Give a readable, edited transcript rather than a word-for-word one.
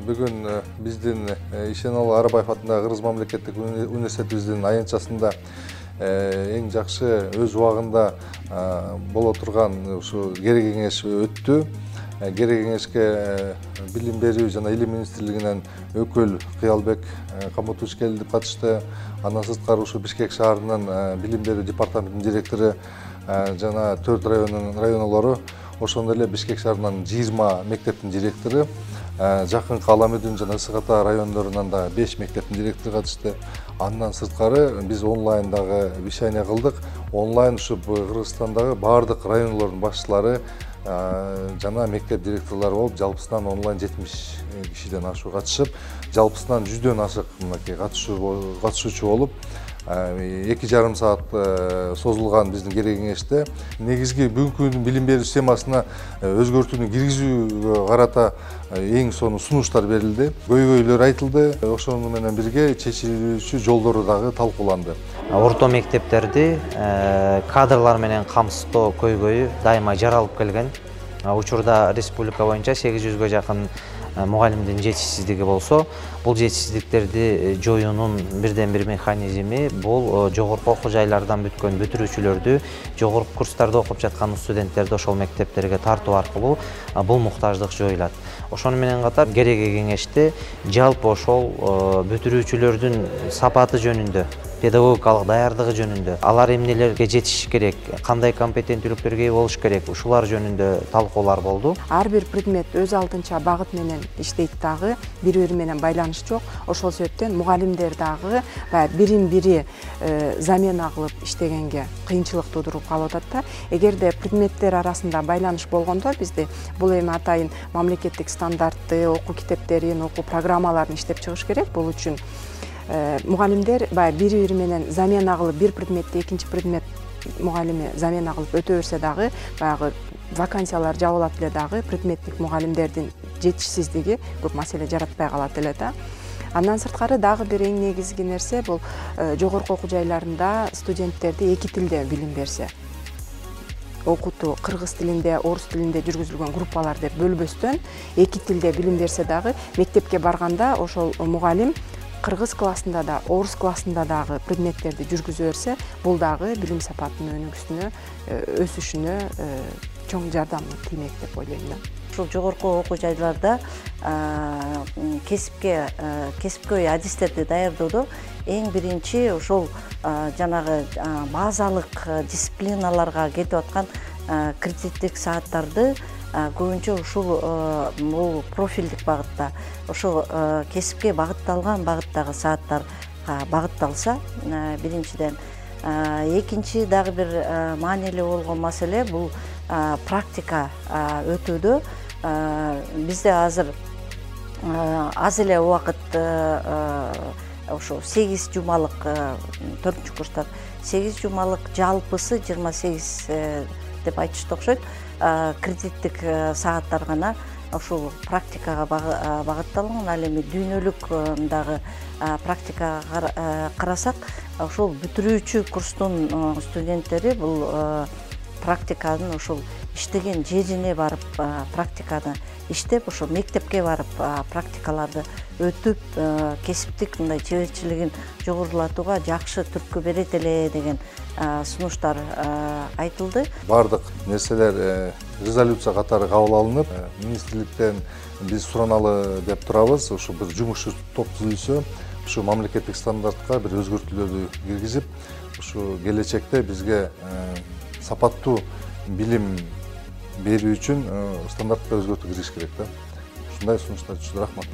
Бүгін біздің Ишеналы Арабаев атындағы Кыргыз мамлекеттик университетибиздин аянтчасында эң жакшы өз убагында боло турган ушу керек кеңеш өттү. Керек кеңешке билим берүү жана илим министрлигинен өкүл Кыялбек Камутович келип катышты. Андан сырткары ушу Бишкек шаарынын билим берүү департаментинин директору жана 4 районалары, ошондой эле Бишкек шаарынын 20 мектептин директору, жакын Каламүдүн жана Ысык Ата райондорунан да 5 мектептин директору катышты. Андан сырткары биз онлайндагы вещание кылдык. Онлайн ушу Кыргызстандагы бардык райондордун башчылары жана мектеп директорлору болуп, жалпысынан онлайн 70 кишиден ашык катышып, жалпысынан 100дөн ашык мынакей катышуучу болуп, 2,5 саат созулган биздин керек кеңеште негизги бүгүнкү күндүн билим берүү системасына өзгөртүүнү киргизүүгө карата эң сонун сунуштар берилди. Көйгөйлөр айтылды. Ошону менен бирге чечилүүчү жолдору дагы талкууланды. Орто мектептерди кадрлар менен камсыздоо көйгөйү дайыма жаралып келген. Учурда республика боюнча 800гө жакын мугалимдин жетишсиздиги болсо, бул жетишсиздиктерди жоюунун бирден бир механизми бул жогорку окуу жайлардан бүткөн бүтүрүүчүлөрдү, жогорку курстарда окуп жаткан студенттерди ошол мектептерге тартуу аркылуу бул муктаждык жоюлат. Ошону менен катар кереги кеңеште жалпы ошол бүтүрүүчүлөрдүн сапаты жөнүндө, педагогикалык даярдыгы жөнүндө, алар эмнелерге жетиш керек, кандай компетенттүүлүктөргө ээ болуш керек, ушулар жөнүндө талкуулар болду. Ар бир предмет өз алдынча багыт менен иштейт дагы, бири-бири менен байланыш жок. Ошол себептен мугалимдер дагы бирин-бири замена кылып иштегенге кыйынчылык туудуруп калып атат да. Эгерде предметтер арасында байланыш болгондо бизде бул эми атайын мамлекеттик стандартты, окуу китептерин, окуу программаларын иштеп чыгыш керек. Бул үчүн мугалимдер бири-бири менен замена кылып, бир предметти экинчи предмет мугалими замена кылып өтө берсе дагы, баягы вакансиялар жабылат эле дагы, предметтик мугалимдердин жетишсиздиги көп маселе жаратпай калат эле да. Андан сырткары дагы бир эң негизги нерсе бул жогорку окуу жайларында студенттерди эки тилде билим берсе. Окутуу кыргыз тилинде, орус тилинде жүргүзүлгөн группалар деп бөлбөстөн эки тилде билим берсе дагы, мектепке барганда ошол мугалим кыргыз классында да, орус классында дагы предметтерди жүргүзө берсе, бул дагы билим сапатынын өнүгүшүнө, өсүшүнө чоң жардам тиймек деп ойлойм да. Ушул жогорку окуу жайларда кесипкөй адистерди даярдоодо эң биринчи ошол жанагы базалык дисциплиналарга кетип аткан кредиттик сааттарды көбүнчө ушул профилдик багытта, ошол кесипке багытталган багыттагы сааттарга багытталса, биринчиден. Экинчи дагы бир маанилүү болгон маселе бул практика өтүүдө. Бизде азыр аз эле убакыт ошо 8 жумалык 4-курстар 8 жумалык жалпысы 28 деп айтышты окшойт. Кредиттик сааттар гана ошол практикага багытталган. Ал эми дүйнөлүк дагы практикага карасак, ошол бүтүрүүчү курстун студенттери бул практиканын ошол иштеген жерине барып практиканы иштеп, ошол мектепке барып практикаларды өтүп, кесиптик мындай чеберчилигин жогорулатууга жакшы түрткү берет эле деген сунуштар айтылды. Бардык нерселер резолюция катары кабыл алынып, министрликтен биз сураналы деп турабыз. Ушу бир жумушчу топ түзүлсө, ушу мамлекеттик стандартка бир өзгөртүүлөрдү киргизип, ушу келечекте бизге сапаттуу билим берүү үчүн стандартка өзгөртүү киргизиш керек да. Ушундай сунуштар түшүндү. Рахмат.